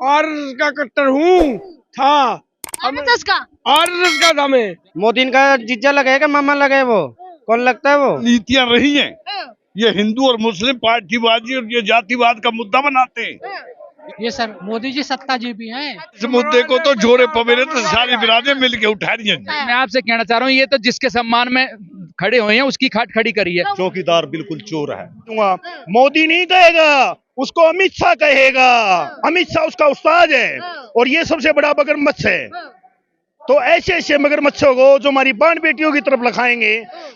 RSS का कट्टर हूँ था। आरएसएस का आरएसएस का था मैं। मोदी का जीजा लगे क्या मामा लगे? वो कौन लगता है वो? नीतियां रही हैं, ये हिंदू और मुस्लिम पार्टीबाजी और ये जातिवाद का मुद्दा बनाते हैं। ये सर मोदी जी सत्ताजीवी हैं। इस मुद्दे को तो जोरे पवेरे तो सारी बिरादरें मिलके उठा रही हैं। मैं आपसे कहना चाह रहा हूँ, ये तो जिसके सम्मान में खड़े हुए हैं उसकी खाट खड़ी करी है। चौकीदार बिल्कुल चोर है। मोदी नहीं कहेगा, उसको अमित शाह कहेगा। अमित शाह उसका उस्ताद है और ये सबसे बड़ा मगरमच्छ है। तो ऐसे ऐसे मगरमच्छों को जो हमारी बाण बेटियों की तरफ लखाएंगे,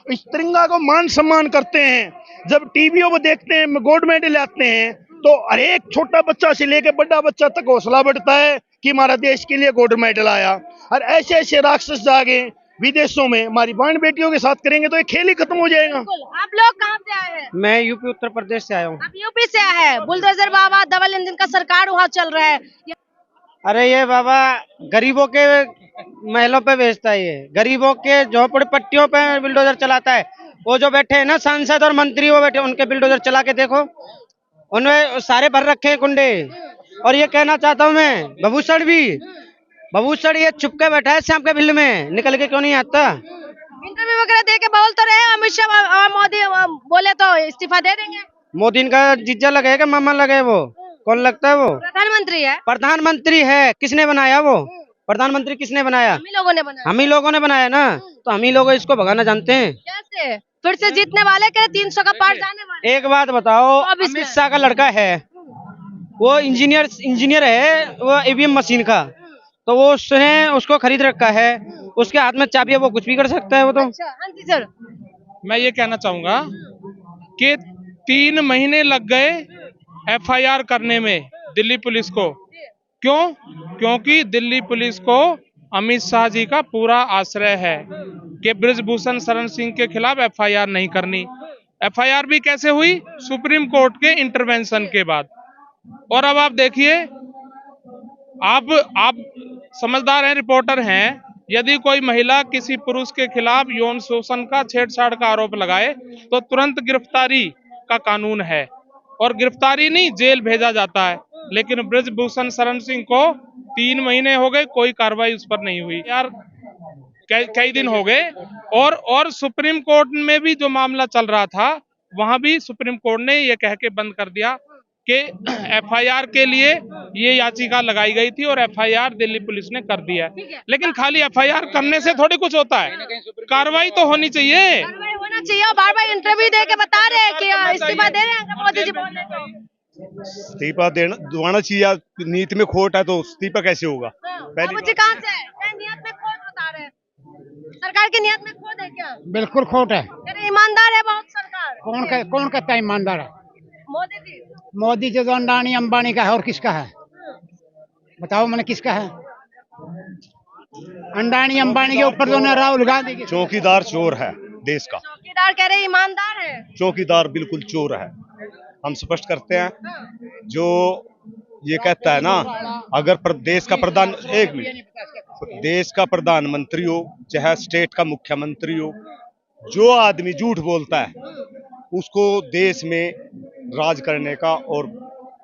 इस तिरंगा को मान सम्मान करते हैं। जब टीवियों में देखते हैं गोल्ड मेडल आते हैं तो हर एक छोटा बच्चा से लेकर बड़ा बच्चा तक हौसला बढ़ता है कि हमारा देश के लिए गोल्ड मेडल आया। और ऐसे ऐसे राक्षस जागे विदेशों में हमारी बहन बेटियों के साथ करेंगे तो ये खेल ही खत्म हो जाएगा। आप लोग कहाँ से आए हैं? मैं यूपी उत्तर प्रदेश से आया हूँ। आप यूपी से आए हैं। बुलडोजर बाबा डबल इंजन का सरकार वहाँ चल रहा है। अरे ये बाबा गरीबों के महलों पे बेचता है, ये गरीबों के झोपड़ पट्टियों पे बिल्डोजर चलाता है। वो जो बैठे हैं ना सांसद और मंत्री, वो बैठे उनके बिल्डोजर चला के देखो, उन्हें सारे भर रखे हैं कुंडे। और ये कहना चाहता हूँ मैं, भभूषण ये चुप के बैठा है शाम के बिल में, निकल के क्यों नहीं आता? इंटरव्यू वगैरह दे के बोल तो रहे अमित शाह और मोदी बोले तो इस्तीफा दे देंगे। मोदी का जीजा लगे क्या मामा लगे? वो कौन लगता है वो? प्रधानमंत्री है। प्रधानमंत्री है। किसने बनाया वो? प्रधानमंत्री किसने बनाया? हम ही लोगों ने बनाया। हम ही लोगों ने बनाया ना, तो हम ही लोग इसको भगाना जानते हैं। कैसे? फिर से जीतने वाले के 300 का पार जाने वाले। एक बात बताओ, अब इसमें- अमित शाह का लड़का है, वो इंजीनियर है, वो ईवीएम मशीन का, तो वो उसने उसको खरीद रखा है, उसके हाथ में चाबी है, वो कुछ भी कर सकता है वो तो। अच्छा, हाँ जी सर। मैं ये कहना चाहूंगा कि 3 महीने लग गए एफआईआर करने में दिल्ली पुलिस को। क्यों? क्योंकि दिल्ली पुलिस को अमित शाह जी का पूरा आश्रय है कि बृजभूषण शरण सिंह के खिलाफ एफआईआर नहीं करनी। एफआईआर भी कैसे हुई? सुप्रीम कोर्ट के इंटरवेंशन के बाद। और अब आप देखिए, आप समझदार हैं, रिपोर्टर हैं, यदि कोई महिला किसी पुरुष के खिलाफ यौन शोषण का, छेड़छाड़ का आरोप लगाए तो तुरंत गिरफ्तारी का कानून है और गिरफ्तारी नहीं, जेल भेजा जाता है। लेकिन बृजभूषण शरण सिंह को 3 महीने हो गए, कोई कार्रवाई उस पर नहीं हुई। यार कई दिन हो गए। और सुप्रीम कोर्ट में भी जो मामला चल रहा था, वहां भी सुप्रीम कोर्ट ने ये कह के बंद कर दिया कि एफआईआर के लिए ये याचिका लगाई गई थी और एफआईआर दिल्ली पुलिस ने कर दिया है। लेकिन खाली एफआईआर करने से थोड़ी कुछ होता है, कार्रवाई तो होनी चाहिए। कार्रवाई होना चाहिए। और बार बार इंटरव्यू दे के बता रहे हैं कि इस्तीफा दे रहे हैं मोदी जी बोले तो। इस्तीफा दिवाना चाहिए। नीति में खोट है तो इस्तीफा कैसे होगा? बाबू जी कहाँ से है? क्या नियत में खोट बता रहे हैं? सरकार की नियत में खोट है क्या? बिल्कुल खोट है। अरे ईमानदार है बहुत सरकार। कौन कहता है ईमानदार है? मोदी जी। मोदी जी तो अंडानी अंबानी का है, और किसका है बताओ? मैंने किसका है? अंडानी अंबानी के ऊपर तो राहुल गांधी की। चौकीदार चोर है देश का। चौकीदार कह रहे ईमानदार है। चौकीदार बिल्कुल चोर है। हम स्पष्ट करते हैं, जो ये कहता है ना, अगर देश का प्रधान, एक मिनट, देश का प्रधानमंत्री हो चाहे स्टेट का मुख्यमंत्री हो, जो आदमी झूठ बोलता है उसको देश में राज करने का और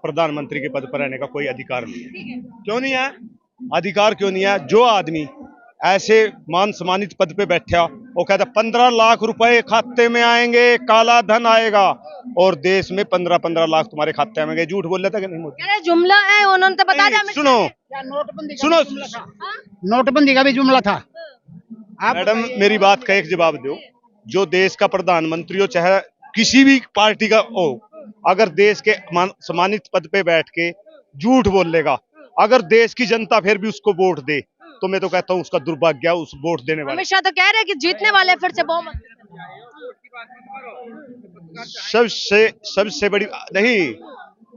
प्रधानमंत्री के पद पर रहने का कोई अधिकार नहीं है। क्यों नहीं है? अधिकार क्यों नहीं है? जो आदमी ऐसे मान सम्मानित पद पे बैठा, वो कहता 15 लाख रुपए खाते में आएंगे, काला धन आएगा, और देश में 15 लाख तुम्हारे खाते में आएंगे। झूठ बोल लेता कि नहीं? मोदी जुमला है, उन्होंने तो बता दिया। सुनो सुनो, नोटबंदी का भी जुमला था। मैडम मेरी बात का एक जवाब दो। जो देश का प्रधानमंत्री हो चाहे किसी भी पार्टी का हो, अगर देश के सम्मानित पद पे बैठ के झूठ बोल लेगा, अगर देश की जनता फिर भी उसको वोट दे, तो मैं तो कहता हूँ उसका दुर्भाग्य उस वोट देने वाले। अमित शाह तो कह रहे हैं कि जीतने वाले फिर से बहुमत। सबसे बड़ी नहीं,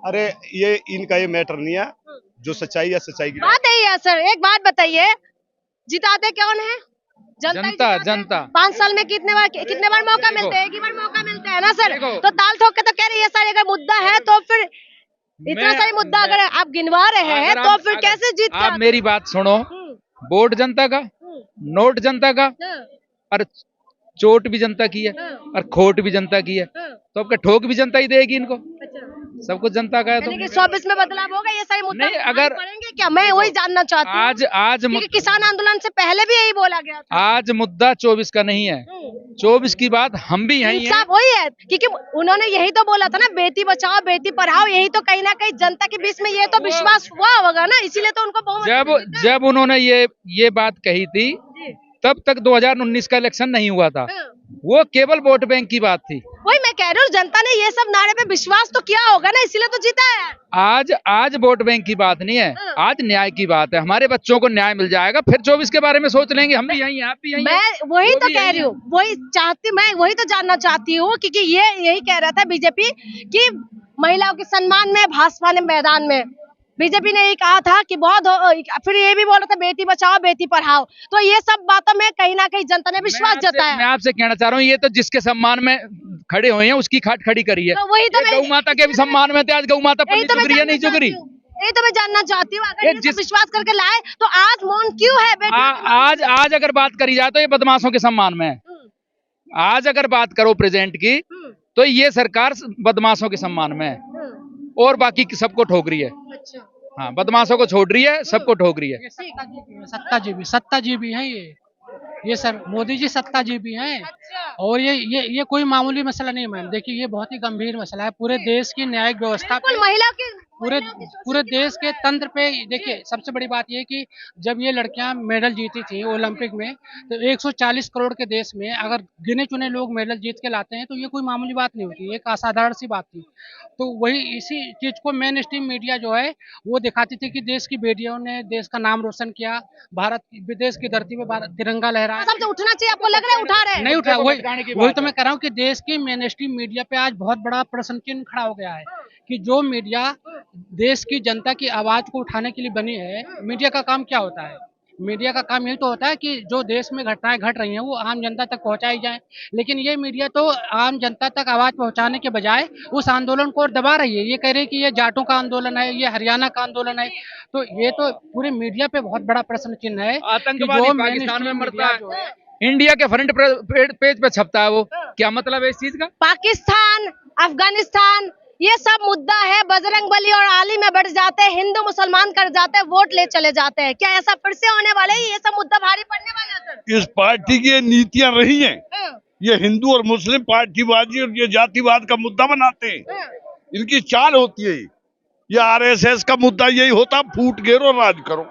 अरे ये इनका ये मैटर नहीं है। जो सच्चाई है, सच्चाई की बात यही है सर। एक बात बताइए, जिताते कौन है? जनता। 5 साल में कितने बार मौका मिलता है? एक ही बार मौका मिलता है ना सर। तो ताल ठोक के तो कह रही है सर, अगर मुद्दा है तो फिर इतना सारी मुद्दा अगर आप गिनवा रहे हैं तो फिर कैसे जीत? आप मेरी बात सुनो, वोट जनता का, नोट जनता का, और चोट भी जनता की है और खोट भी जनता की है, तो आपका ठोक भी जनता ही देगी इनको। सब कुछ जनता का है। तो 24 में बदलाव होगा, ये सारे मुद्दे नहीं, अगर पड़ेंगे क्या? मैं वही जानना चाहती हूँ। आज क्योंकि किसान आंदोलन से पहले भी यही बोला गया था। आज मुद्दा 24 का नहीं है, 24 की बात हम भी यही हैं। इंसाफ वही है, क्योंकि उन्होंने यही तो बोला था ना, बेटी बचाओ बेटी पढ़ाओ। यही तो कहीं ना कहीं जनता के बीच में ये तो विश्वास हुआ होगा ना, इसीलिए तो उनको बहुमत जब उन्होंने ये बात कही थी, तब तक 2019 का इलेक्शन नहीं हुआ था। वो केवल वोट बैंक की बात थी। वही मैं कह रही हूँ, जनता ने ये सब नारे पे विश्वास तो किया होगा ना, इसीलिए तो जीता है। आज वोट बैंक की बात नहीं है, आज न्याय की बात है। हमारे बच्चों को न्याय मिल जाएगा, फिर 24 के बारे में सोच लेंगे। हम भी यही हैं, आप भी यही हैं। मैं वही तो कह रही हूँ, मैं वही तो जानना चाहती हूँ, क्योंकि ये यही कह रहा था बीजेपी कि महिलाओं के सम्मान में भाजपा ने मैदान में, बीजेपी ने यही कहा था कि बहुत फिर ये भी बोला था बेटी बचाओ बेटी पढ़ाओ। तो ये सब बातों में कहीं ना कहीं जनता ने विश्वास जताया। मैं आपसे कहना चाह रहा हूँ, ये तो जिसके सम्मान में खड़े हुए हैं उसकी खाट खड़ी करी है। तो वही तो गौ माता के भी सम्मान में थे, आज गौ माता पर चुग रही है, नहीं चुग रही। यही तो मैं जानना चाहती हूँ, अगर ये सब विश्वास करके लाए तो आज मौन क्यों है बेटी? आज अगर बात करी जाए तो ये बदमाशों के सम्मान में है। आज अगर बात करो प्रेजेंट की, तो ये सरकार बदमाशों के सम्मान में है और बाकी सबको ठोक रही है। हाँ, बदमाशों को छोड़ रही है, सबको ठोक रही है। सत्ताजीवी है ये सर मोदी जी सत्ताजीवी हैं। और ये कोई मामूली मसला नहीं है मैम। देखिए, ये बहुत ही गंभीर मसला है पूरे देश की न्यायिक व्यवस्था पे, महिला की पूरे देश के तंत्र पे। देखिए, सबसे बड़ी बात ये कि जब ये लड़कियां मेडल जीती थी ओलंपिक में, तो 140 करोड़ के देश में अगर गिने चुने लोग मेडल जीत के लाते हैं तो ये कोई मामूली बात नहीं होती, एक असाधारण सी बात थी। तो वही इसी चीज को मेन स्ट्रीम मीडिया जो है वो दिखाती थी कि देश की बेटियों ने देश का नाम रोशन किया, भारत विदेश की धरती पे तिरंगा लहराया। सबसे उठना चाहिए, आपको लग रहा है उठा रहे हैं? नहीं उठा, वही तो मैं कह रहा हूँ कि देश की मेन स्ट्रीम मीडिया पे आज बहुत बड़ा प्रश्न चिन्ह खड़ा हो गया है कि जो मीडिया देश की जनता की आवाज को उठाने के लिए बनी है, मीडिया का काम क्या होता है? मीडिया का काम यही तो होता है कि जो देश में घटनाएं घट रही हैं वो आम जनता तक पहुंचाई जाए। लेकिन ये मीडिया तो आम जनता तक आवाज पहुंचाने के बजाय उस आंदोलन को और दबा रही है। ये कह रही है कि ये जाटों का आंदोलन है, ये हरियाणा का आंदोलन है। तो ये तो पूरे मीडिया पे बहुत बड़ा प्रश्न चिन्ह है। आतंकवादी पाकिस्तान में मरता है, इंडिया के फ्रंट पेज पे छपता है, वो क्या मतलब है इस चीज का? पाकिस्तान, अफगानिस्तान, ये सब मुद्दा है। बजरंगबली और आली में बढ़ जाते हैं, हिंदू मुसलमान कर जाते हैं, वोट ले चले जाते हैं। क्या ऐसा फिर से होने वाला है? ये सब मुद्दा भारी पड़ने वाला है सर? इस पार्टी की नीतियां रही हैं, ये हिंदू और मुस्लिम पार्टीबाजी और ये जातिवाद का मुद्दा बनाते हैं। इनकी चाल होती है। ये आरएसएस का मुद्दा यही होता, फूट घेरो राज करो।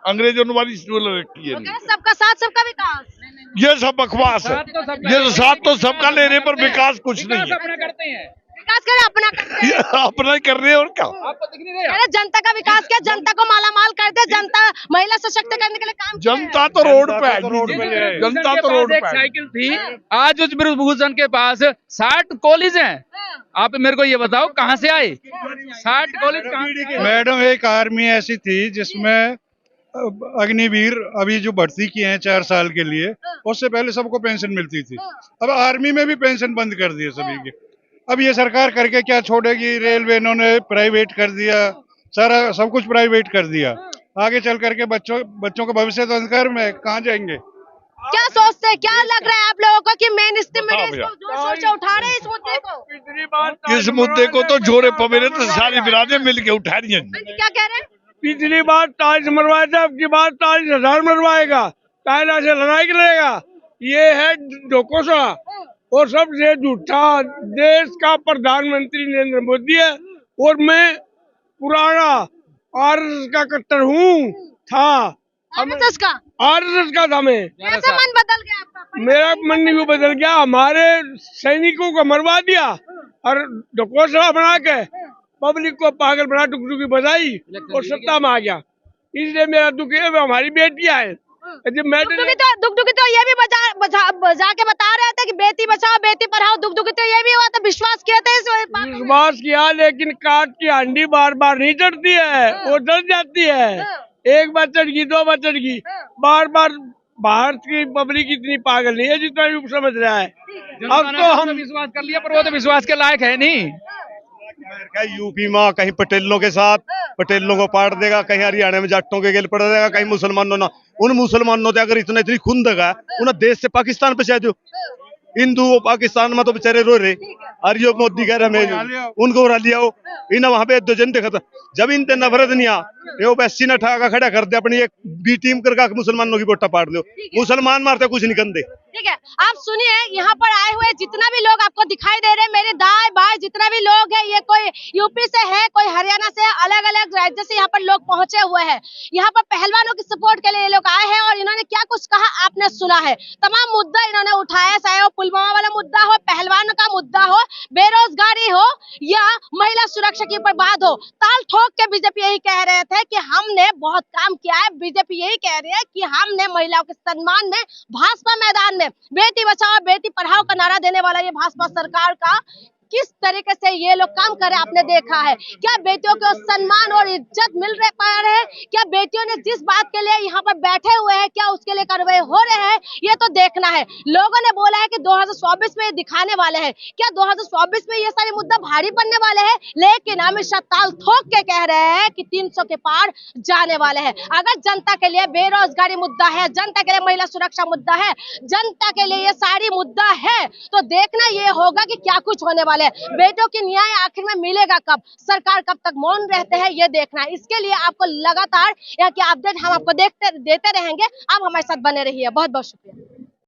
अंग्रेजों ने वाली रखी है। सबका साथ सबका विकास, ये सब बकवास है। ये साथ तो सबका लेने पर विकास कुछ नहीं है। विकास करें अपना अपना ही कर रहे हैं और क्या? आपको दिख नहीं रहा? अरे जनता का विकास क्या, जनता को माला माल कर दे, जनता महिला सशक्त करने के लिए काम किया है। जनता तो रोड पे है, जनता तो रोड पे। साइकिल थी, आज उस ब्रिजभूषण के पास 60 कॉलेज हैं। आप मेरे को ये बताओ कहाँ से आए 60 कॉलेज? मैडम, एक आर्मी ऐसी थी जिसमें अग्निवीर अभी जो भर्ती किए हैं 4 साल के लिए, उससे पहले सबको पेंशन मिलती थी। अब आर्मी में भी पेंशन बंद कर दी है सभी की। अब ये सरकार करके क्या छोड़ेगी? रेलवे इन्होंने प्राइवेट कर दिया, सारा सब कुछ प्राइवेट कर दिया। आगे चल करके बच्चों का भविष्य तो अंधकार में, कहाँ जाएंगे? क्या सोचते हैं, क्या लग रहा है आप लोगों को कि मेन स्ट्रीम मीडिया जोर से उठा रहे हैं इस मुद्दे को? इस मुद्दे को तो जोरे पवेरे तो सारी बिरादरें मिल के उठा रही हैं। क्या कह रहे हैं? पिछली बार 40 मरवाया था, अब की बार 40,000 मरवाएगा। कायदा से लड़ाई करेगा। ये है डोकोसा और सबसे झूठा देश का प्रधानमंत्री नरेंद्र मोदी है। और मैं पुराना आरएसएस का कट्टर था। आरएसएस का था मैं। कैसे मन बदल गया आपका? मेरा मन नहीं बदल गया, हमारे सैनिकों को मरवा दिया और डकोसला बना के पब्लिक को पागल बना, टुकटुकी बजाई और सत्ता में आ गया। इसलिए मेरा दुख है, हमारी बेटियां है। दुख तो ये भी बजा के बता रहे थे कि बेटी बचाओ बेटी पढ़ाओ। दुख तो ये भी हुआ था, विश्वास किया था विश्वास किया, लेकिन काट की हांडी बार बार नहीं चढ़ती है, वो जल जाती है। एक बार चढ़ गई, 2 बार चढ़ गई, बार बार। भारत की पब्लिक इतनी पागल नहीं है जितना भी समझ रहा है। अब तो हम विश्वास कर लिया, पर वो तो विश्वास के लायक है नहीं। यूपी में कहीं पटेलों के साथ पटेलों को पाट देगा, कहीं हरियाणा में जाटों के गेल पड़ देगा, कहीं मुसलमानों ना। उन मुसलमानों ने अगर इतनी खून देगा, उन्हें देश से पाकिस्तान पे चाह दो। हिंदू पाकिस्तान में तो बेचारे रो रहे, और यो मोदी कह रहे हमें उनको उड़ा लिया हो, इन वहां पे दो जन देखा था जब इनते नफरत नहीं आ ये वैसी न ठगा खड़ा कर दे अपनी एक बी टीम करके मुसलमानों की वोटा पाड़ दो, मुसलमान मारते कुछ नहीं कर दे। ठीक है, आप सुनिए, यहाँ पर आए हुए जितना भी लोग आपको दिखाई दे रहे हैं, मेरे दाएं बाएं जितना भी लोग हैं, ये कोई यूपी से है, कोई हरियाणा से है, अलग अलग राज्य से यहाँ पर लोग पहुंचे हुए हैं। यहाँ पर पहलवानों की सपोर्ट के लिए ये लोग आए हैं और इन्होंने क्या कुछ कहा आपने सुना है। तमाम मुद्दा इन्होंने उठाया, चाहे वो पुलवामा वाला मुद्दा हो, पहलवानों का मुद्दा हो, बेरोजगारी हो या महिला सुरक्षा की ऊपर बात हो, ताल ठोक के बीजेपी यही कह रहे थे कि हमने बहुत काम किया है। बीजेपी यही कह रही है कि हमने महिलाओं के सम्मान में भाजपा मैदान में बेटी बचाओ बेटी पढ़ाओ का नारा देने वाला ये भाजपा सरकार का किस तरीके से ये लोग काम कर रहे हैं आपने देखा है। क्या बेटियों को सम्मान और इज्जत मिल पा रहे हैं? क्या बेटियों ने जिस बात के लिए यहाँ पर बैठे हुए हैं क्या उसके लिए कार्रवाई हो रहे हैं? ये तो देखना है। लोगों ने बोला है कि 2024 में ये दिखाने वाले हैं। क्या 2024 में ये सारे मुद्दा भारी पड़ने वाले हैं? लेकिन अमित शाह ताल ठोक के कह रहे हैं कि 300 के पार जाने वाले हैं। अगर जनता के लिए बेरोजगारी मुद्दा है, जनता के लिए महिला सुरक्षा मुद्दा है, जनता के लिए ये सारी मुद्दा है, तो देखना ये होगा कि क्या कुछ होने वाला है। बेटों की न्याय आखिर में मिलेगा कब, सरकार कब तक मौन रहते हैं, ये देखना है। इसके लिए आपको लगातार यहाँ की अपडेट हम आपको देते रहेंगे। आप हमारे साथ बने रहिए। बहुत बहुत शुक्रिया।